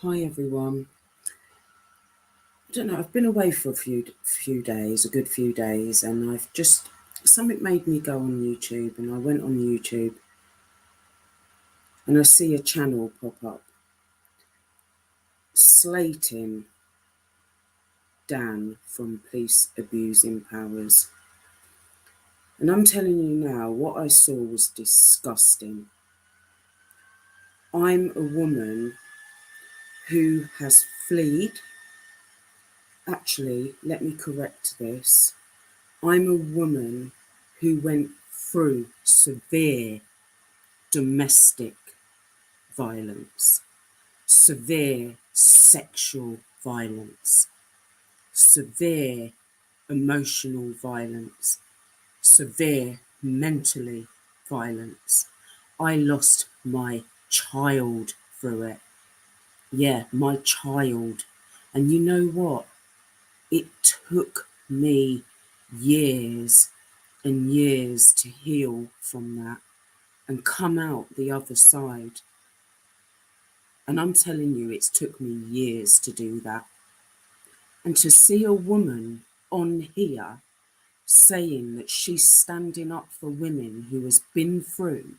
Hi everyone. I don't know. I've been away for a few days, a good few days, and I've just something made me go on YouTube, and I went on YouTube, and I see a channel pop up slating Dan from Police Abusing Powers, and I'm telling you now, what I saw was disgusting. I'm a woman who has fled. Actually, let me correct this. I'm a woman who went through severe domestic violence, severe sexual violence, severe emotional violence, severe mentally violence. I lost my child through it. Yeah, my child. And you know what? It took me years and years to heal from that and come out the other side. And I'm telling you, it's took me years to do that. And to see a woman on here saying that she's standing up for women who has been through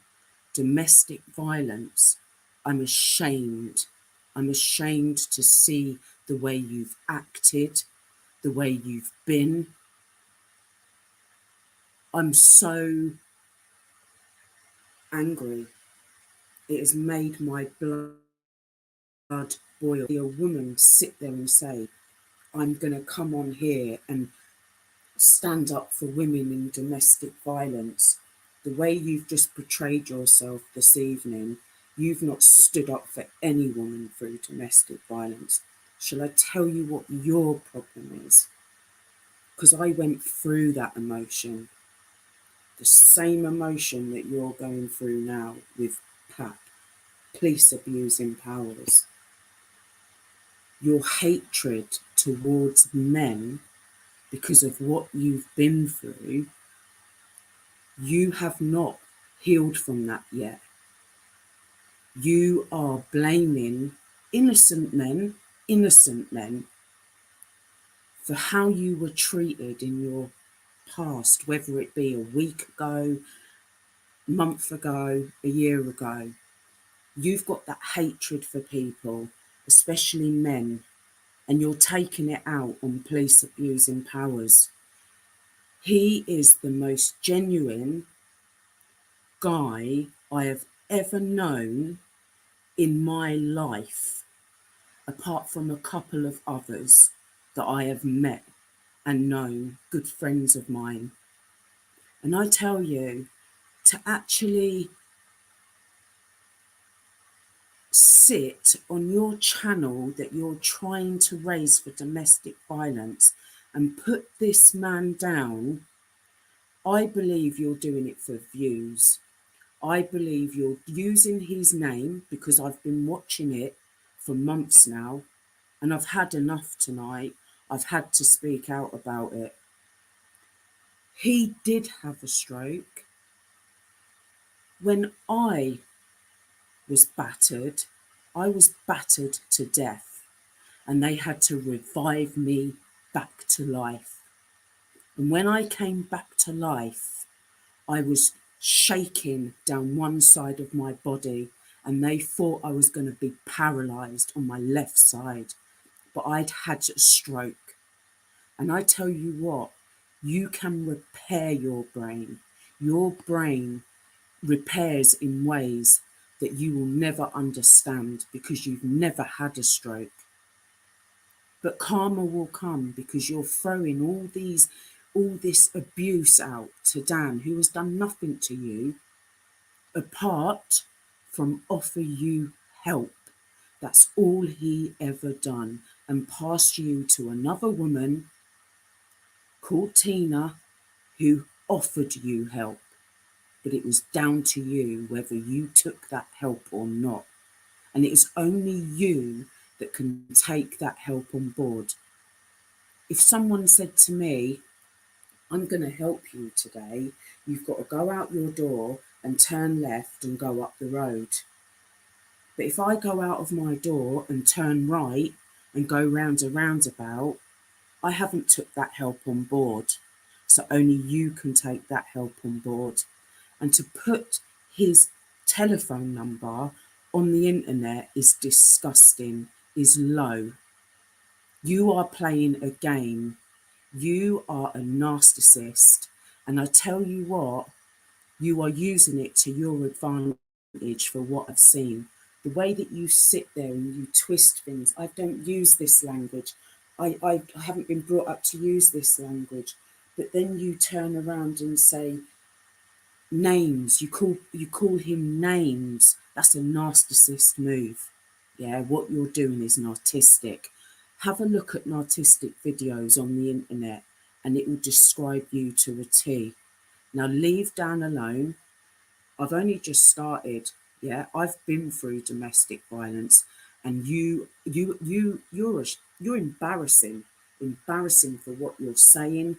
domestic violence, I'm ashamed. I'm ashamed to see the way you've acted, the way you've been. I'm so angry. It has made my blood boil. A woman sit there and say, I'm going to come on here and stand up for women in domestic violence. The way you've just portrayed yourself this evening, you've not stood up for any woman through domestic violence. Shall I tell you what your problem is? Because I went through that emotion, the same emotion that you're going through now with PAP, Police Abusing Powers. Your hatred towards men because of what you've been through, you have not healed from that yet. You are blaming innocent men, for how you were treated in your past, whether it be a week ago, month ago, a year ago. You've got that hatred for people, especially men, and you're taking it out on Police Abusing Powers. He is the most genuine guy I have ever known in my life, apart from a couple of others that I have met and known, good friends of mine. And I tell you, to actually sit on your channel that you're trying to raise for domestic violence and put this man down, I believe you're doing it for views. I believe you're using his name, because I've been watching it for months now, and I've had enough tonight. I've had to speak out about it. He did have a stroke. When I was battered to death, and they had to revive me back to life. And when I came back to life, I was shaking down one side of my body, and they thought I was going to be paralyzed on my left side, but I'd had a stroke. And I tell you what, you can repair your brain. Your brain repairs in ways that you will never understand because you've never had a stroke. But karma will come because you're throwing all this abuse out to Dan, who has done nothing to you apart from offer you help. That's all he ever done, and passed you to another woman called Tina who offered you help. But it was down to you whether you took that help or not. And it is only you that can take that help on board. If someone said to me, I'm going to help you today, you've got to go out your door and turn left and go up the road. But if I go out of my door and turn right and go round a roundabout, I haven't took that help on board. So only you can take that help on board. And to put his telephone number on the internet is disgusting, is low. You are playing a game. You are a narcissist. And I tell you what, you are using it to your advantage for what I've seen. The way that you sit there and you twist things, I don't use this language. I haven't been brought up to use this language. But then you turn around and say names, you call him names. That's a narcissist move. Yeah, what you're doing is narcissistic. Have a look at narcissistic videos on the internet and it will describe you to a T. Now leave Dan alone. I've only just started. Yeah, I've been through domestic violence, and you're embarrassing for what you're saying.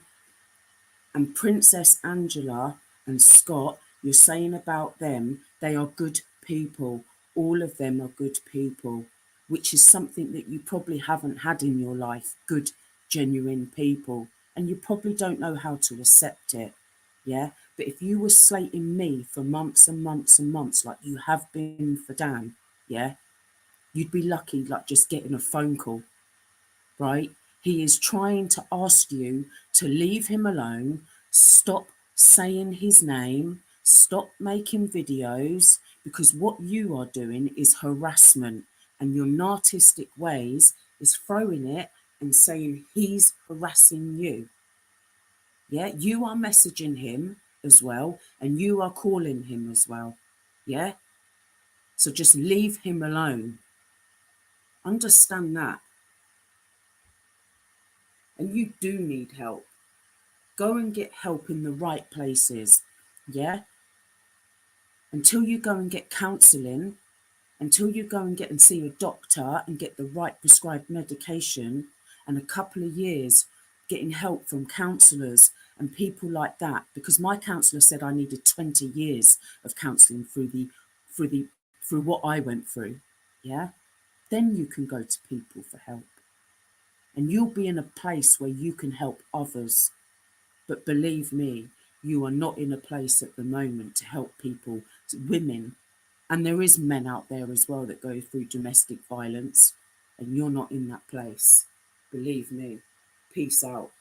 And Princess Angela and Scott, you're saying about them, they are good people. All of them are good people, which is something that you probably haven't had in your life. Good, genuine people, and you probably don't know how to accept it. Yeah. But if you were slating me for months and months and months, like you have been for Dan, yeah, you'd be lucky, like just getting a phone call, right? He is trying to ask you to leave him alone, stop saying his name, stop making videos, because what you are doing is harassment, and your narcissistic ways is throwing it and saying he's harassing you. Yeah, you are messaging him as well, and you are calling him as well. Yeah, so just leave him alone. Understand that. And you do need help. Go and get help in the right places. Yeah, until you go and get counseling, until you go and get and see a doctor and get the right prescribed medication, and a couple of years getting help from counselors and people like that, because my counsellor said I needed 20 years of counselling through the through what I went through. Yeah, then you can go to people for help, and you'll be in a place where you can help others. But believe me, you are not in a place at the moment to help people, women. And there is men out there as well that go through domestic violence, and you're not in that place. Believe me. Peace out.